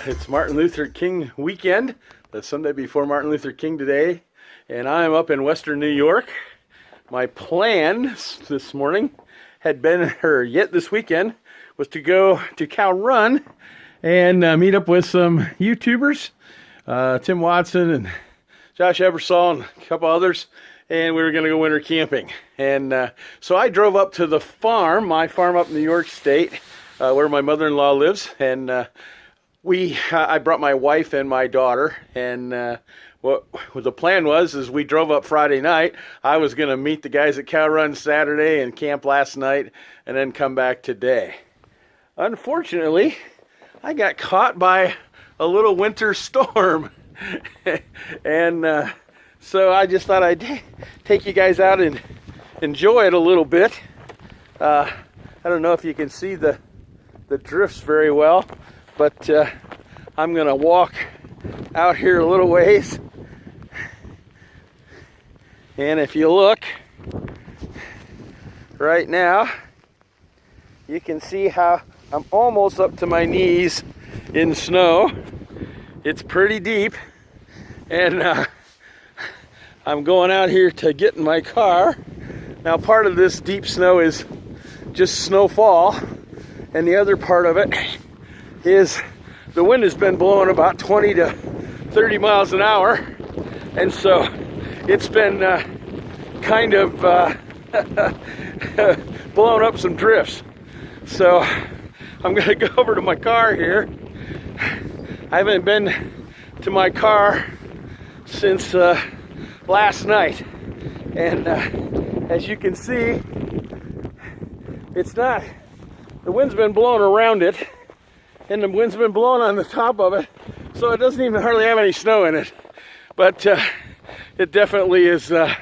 It's Martin Luther King weekend, the Sunday before Martin Luther King Day, and I'm up in Western New York. My plan this morning had been, or yet this weekend, was to go to Cow Run and meet up with some YouTubers, Tim Watson and Josh Ebersol and a couple others, and we were going to go winter camping. And so I drove up to the farm, my farm up in New York State, where my mother-in-law lives, and I brought my wife and my daughter, and what the plan was is we drove up Friday night. I was going to meet the guys at Cow Run Saturday and camp last night, and then come back today. Unfortunately, I got caught by a little winter storm, and so I just thought I'd take you guys out and enjoy it a little bit. I don't know if you can see the drifts very well, but I'm gonna walk out here a little ways, and if you look right now, you can see how I'm almost up to my knees in snow. It's pretty deep, and I'm going out here to get in my car. Now, part of this deep snow is just snowfall, and the other part of it is the wind has been blowing about 20 to 30 miles an hour, and so it's been kind of blowing up some drifts. So I'm going to go over to my car here. I haven't been to my car since last night, and as you can see, the wind's been blowing around it, and the wind's been blowing on the top of it, so it doesn't even hardly have any snow in it. But it definitely is got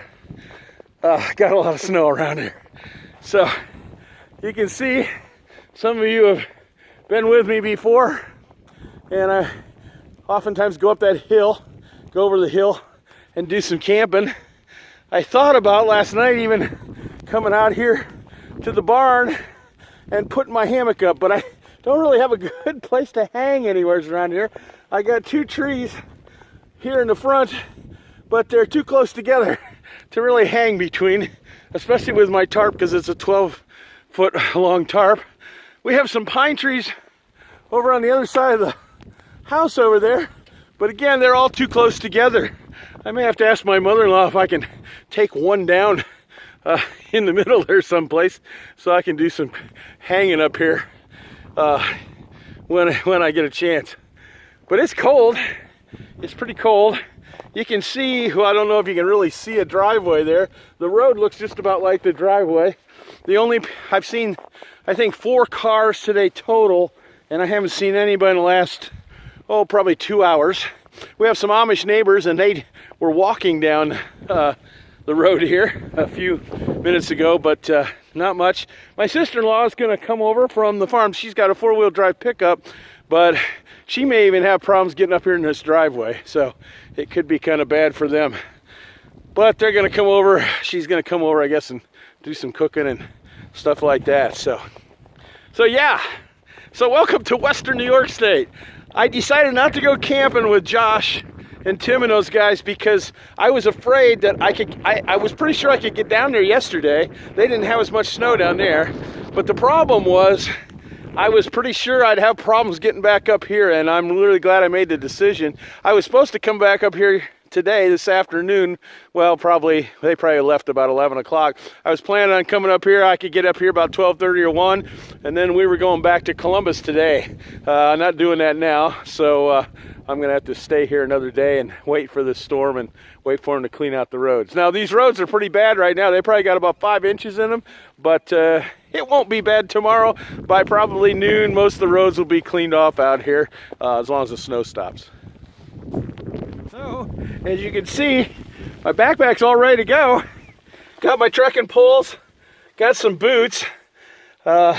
a lot of snow around here. So you can see some of you have been with me before, and I oftentimes go up that hill, go over the hill and do some camping. I thought about last night even coming out here to the barn and putting my hammock up, but I don't really have a good place to hang anywhere around here. I got two trees here in the front, but they're too close together to really hang between, especially with my tarp, because it's a 12-foot long tarp. We have some pine trees over on the other side of the house over there, but again, they're all too close together. I may have to ask my mother-in-law if I can take one down in the middle there someplace, so I can do some hanging up here when I get a chance. But it's cold. It's pretty cold. You can see, well, I don't know if you can really see a driveway there. The road looks just about like the driveway. I've seen, I think, 4 cars today total, and I haven't seen anybody in the last, probably 2 hours. We have some Amish neighbors, and they were walking down the road here a few minutes ago, but not much. My sister-in-law is going to come over from the farm. She's got a 4-wheel drive pickup, but she may even have problems getting up here in this driveway, so it could be kind of bad for them. But they're going to come over. She's going to come over, I guess, and do some cooking and stuff like that. So yeah. So welcome to Western New York State. I decided not to go camping with Josh and Tim and those guys because I was afraid that I was pretty sure I could get down there yesterday. They didn't have as much snow down there, but the problem was I was pretty sure I'd have problems getting back up here, and I'm really glad I made the decision. I was supposed to come back up here today, this afternoon. Well, they probably left about 11 o'clock. I was planning on coming up here. I could get up here about 12:30 or 1, and then we were going back to Columbus today. I'm not doing that now, so I'm going to have to stay here another day and wait for this storm and wait for them to clean out the roads. Now, these roads are pretty bad right now. They probably got about 5 inches in them, but it won't be bad tomorrow. By probably noon, most of the roads will be cleaned off out here, as long as the snow stops. So, as you can see, my backpack's all ready to go. Got my trekking poles, got some boots, and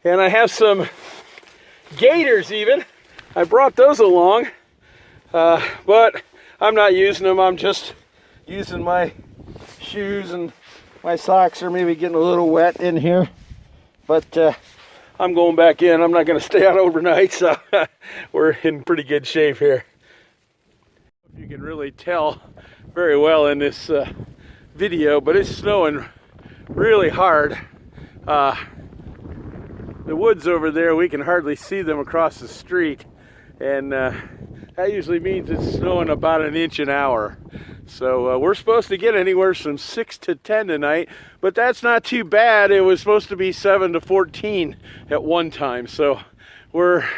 I have some gaiters even. I brought those along, but I'm not using them. I'm just using my shoes, and my socks are maybe getting a little wet in here. But I'm going back in. I'm not going to stay out overnight, so we're in pretty good shape here. You can really tell very well in this video, but it's snowing really hard. The woods over there, we can hardly see them across the street, and that usually means it's snowing about an inch an hour. So we're supposed to get anywhere from 6 to 10 tonight, but that's not too bad. It was supposed to be 7 to 14 at one time, so we're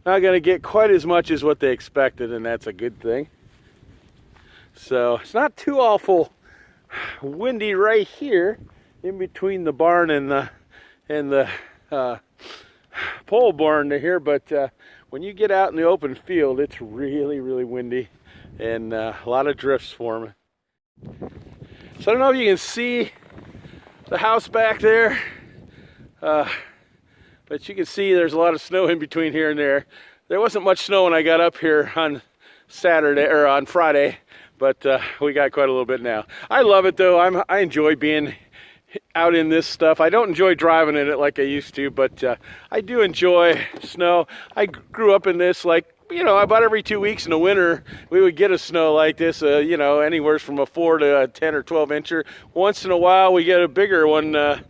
not going to get quite as much as what they expected, and that's a good thing. So it's not too awful windy right here in between the barn and the pole barn here, but when you get out in the open field, it's really, really windy and a lot of drifts forming. So I don't know if you can see the house back there, but you can see there's a lot of snow in between here and there. There wasn't much snow when I got up here on Saturday or on Friday, but we got quite a little bit now. I love it though. I enjoy being out in this stuff. I don't enjoy driving in it like I used to, but I do enjoy snow. I grew up in this, like, you know, about every 2 weeks in the winter we would get a snow like this, you know, anywhere from a 4 to a 10 or 12 incher. Once in a while we get a bigger one. I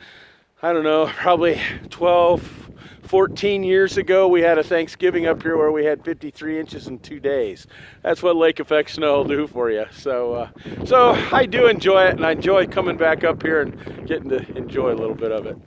don't know, probably 12 14 years ago, we had a Thanksgiving up here where we had 53 inches in 2 days. That's what lake effect snow will do for you. So I do enjoy it, and I enjoy coming back up here and getting to enjoy a little bit of it.